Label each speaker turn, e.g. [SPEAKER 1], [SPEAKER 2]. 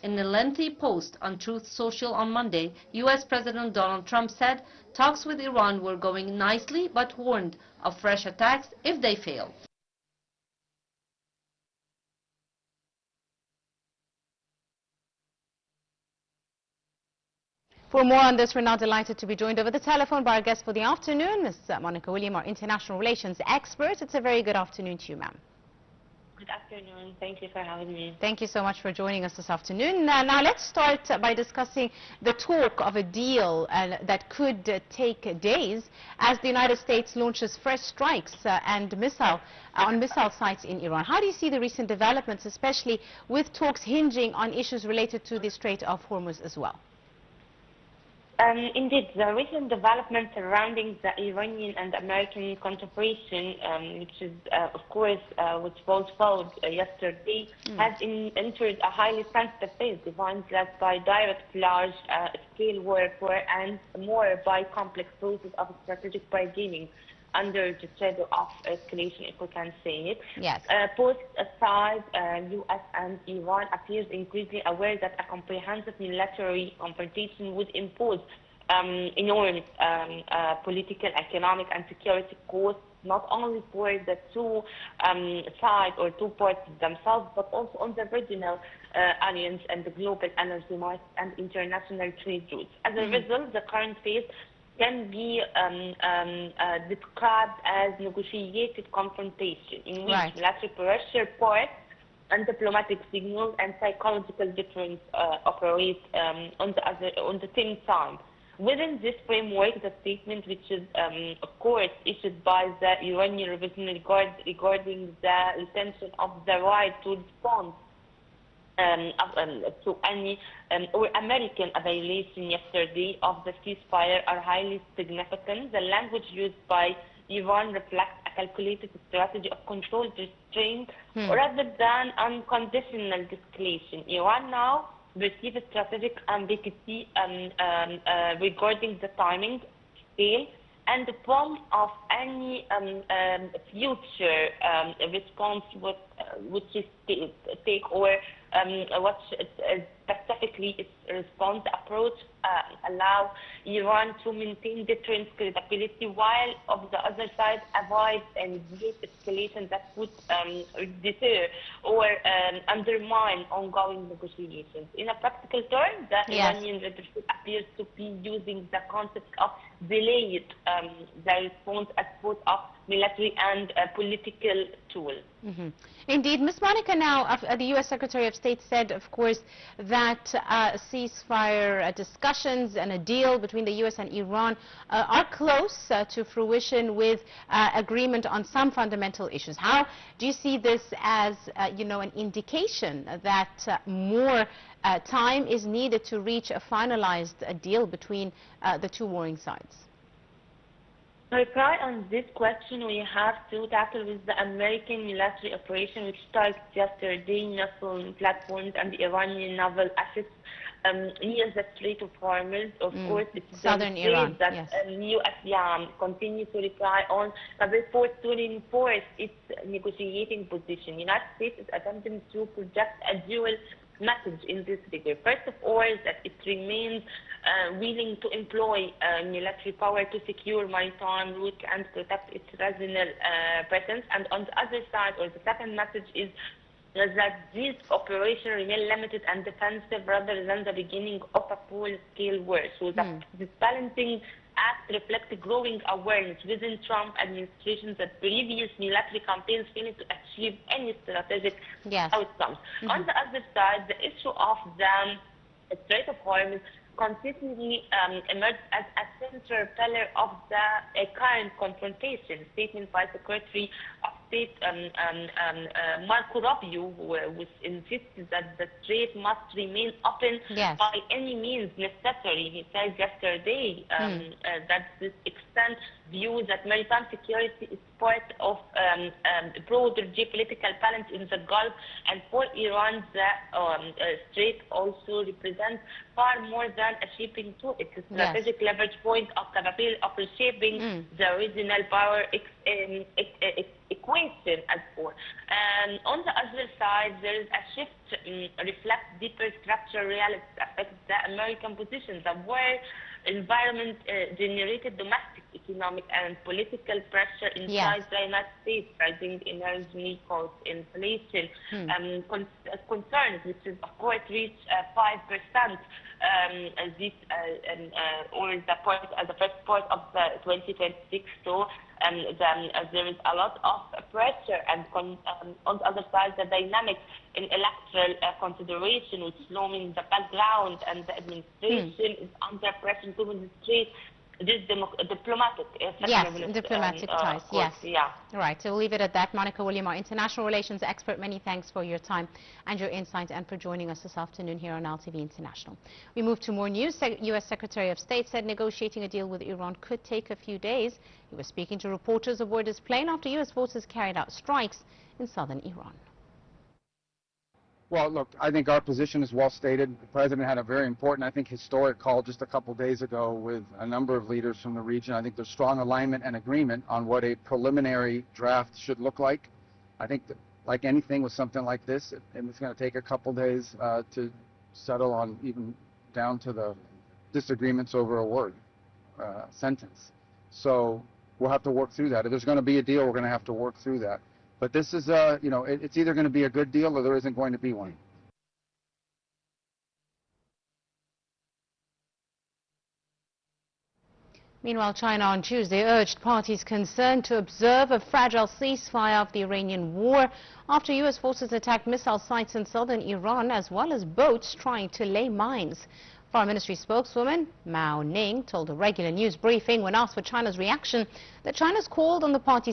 [SPEAKER 1] In a lengthy post on Truth Social on Monday, U.S. President Donald Trump said talks with Iran were going nicely, but warned of fresh attacks if they fail.
[SPEAKER 2] For more on this, we're now delighted to be joined over the telephone by our guest for the afternoon, Ms. Monica William, our international relations expert. It's a very good afternoon to you, ma'am.
[SPEAKER 3] Good afternoon. Thank you for having me.
[SPEAKER 2] Thank you so much for joining us this afternoon. Now let's start by discussing the talk of a deal that could take days as the United States launches fresh strikes and on missile sites in Iran. How do you see the recent developments, especially with talks hinging on issues related to the Strait of Hormuz as well?
[SPEAKER 3] Indeed, the recent developments surrounding the Iranian and American confrontation, which is, of course, which was followed yesterday, has entered a highly sensitive phase, defined less by direct large-scale warfare and more by complex process of strategic bargaining under the shadow of escalation, if we can say it.
[SPEAKER 2] Yes.
[SPEAKER 3] Both sides, U.S. and Iran, appears increasingly aware that a comprehensive unilateral confrontation would impose enormous political, economic, and security costs, not only for the two sides or two parties themselves, but also on the regional alliance and the global energy market and international trade routes. As a result, the current phase can be described as negotiated confrontation, in which military pressure parts and diplomatic signals and psychological deterrence operate on the same time. Within this framework, the statement, which is, of course, issued by the Iranian Revolutionary Guard regarding the retention of the right to respond to any or American violation yesterday of the ceasefire are highly significant. The language used by Iran reflects a calculated strategy of controlled restraint rather than unconditional escalation. Iran now receives strategic ambiguity regarding the timing, scale, and the form of any future response which is take or what specifically its response approach allow Iran to maintain deterrence credibility, while of the other side avoid and escalation that would deter or undermine ongoing negotiations. In a practical term, the Iranian leadership appears to be using the concept of delayed the response as both of military and political tool.
[SPEAKER 2] Indeed. Ms. Monica, now, the U.S. Secretary of State said, of course, that ceasefire discussions and a deal between the U.S. and Iran are close to fruition with agreement on some fundamental issues. How do you see this as, an indication that more time is needed to reach a finalized deal between the two warring sides?
[SPEAKER 3] To reply on this question, we have to tackle with the American military operation, which started yesterday missile platforms and the Iranian naval assets near the Strait of Hormuz. Of course, it's
[SPEAKER 2] southern Iran
[SPEAKER 3] that U.S. continue to rely on the report to reinforce its negotiating position. The United States is attempting to project a dual message in this regard. First of all, that it remains willing to employ military power to secure maritime routes and protect its regional presence. And on the other side, or the second message is that this operation remain limited and defensive rather than the beginning of a full-scale war. So that this balancing act reflects growing awareness within Trump administration that previous military campaigns failed to achieve any strategic outcomes. On the other side, the issue of the Strait of Hormuz consistently emerged as a central pillar of the current confrontation. Statement by Secretary of State Marco Rubio, which insisted that the strait must remain open by any means necessary. He said yesterday that this extent view that maritime security is part of broader geopolitical balance in the Gulf, and for Iran, the strait also represents far more than a shipping tool. It's a strategic leverage point of capability of reshaping the regional power question as for. On the other side, there is a shift reflects deeper structural realities affect the American position. The war environment generated domestic economic and political pressure inside the United States, rising energy costs, inflation, concerns, which is of course reached 5%. This or the first part of 2026. So there is a lot of pressure, and on the other side, the dynamics in electoral consideration, which slowing the background, and the administration is under pressure to demonstrate this diplomatic
[SPEAKER 2] diplomatic ties.
[SPEAKER 3] Yes. Yeah.
[SPEAKER 2] All right. So we'll leave it at that. Monica William, our international relations expert, many thanks for your time and your insight and for joining us this afternoon here on Nile TV International. We move to more news. U.S. Secretary of State said negotiating a deal with Iran could take a few days. He was speaking to reporters aboard his plane after U.S. forces carried out strikes in southern Iran.
[SPEAKER 4] Well, look, I think our position is well stated. The President had a very important, I think, historic call just a couple days ago with a number of leaders from the region. I think there's strong alignment and agreement on what a preliminary draft should look like. I think that, like anything with something like this, it's going to take a couple days to settle on, even down to the disagreements over a word, sentence. So we'll have to work through that. If there's going to be a deal, we're going to have to work through that. But this is, you know, it's either going to be a good deal or there isn't going to be one.
[SPEAKER 2] Meanwhile, China on Tuesday urged parties concerned to observe a fragile ceasefire of the Iranian war after U.S. forces attacked missile sites in southern Iran as well as boats trying to lay mines. Foreign Ministry spokeswoman Mao Ning told a regular news briefing when asked for China's reaction that China's called on the parties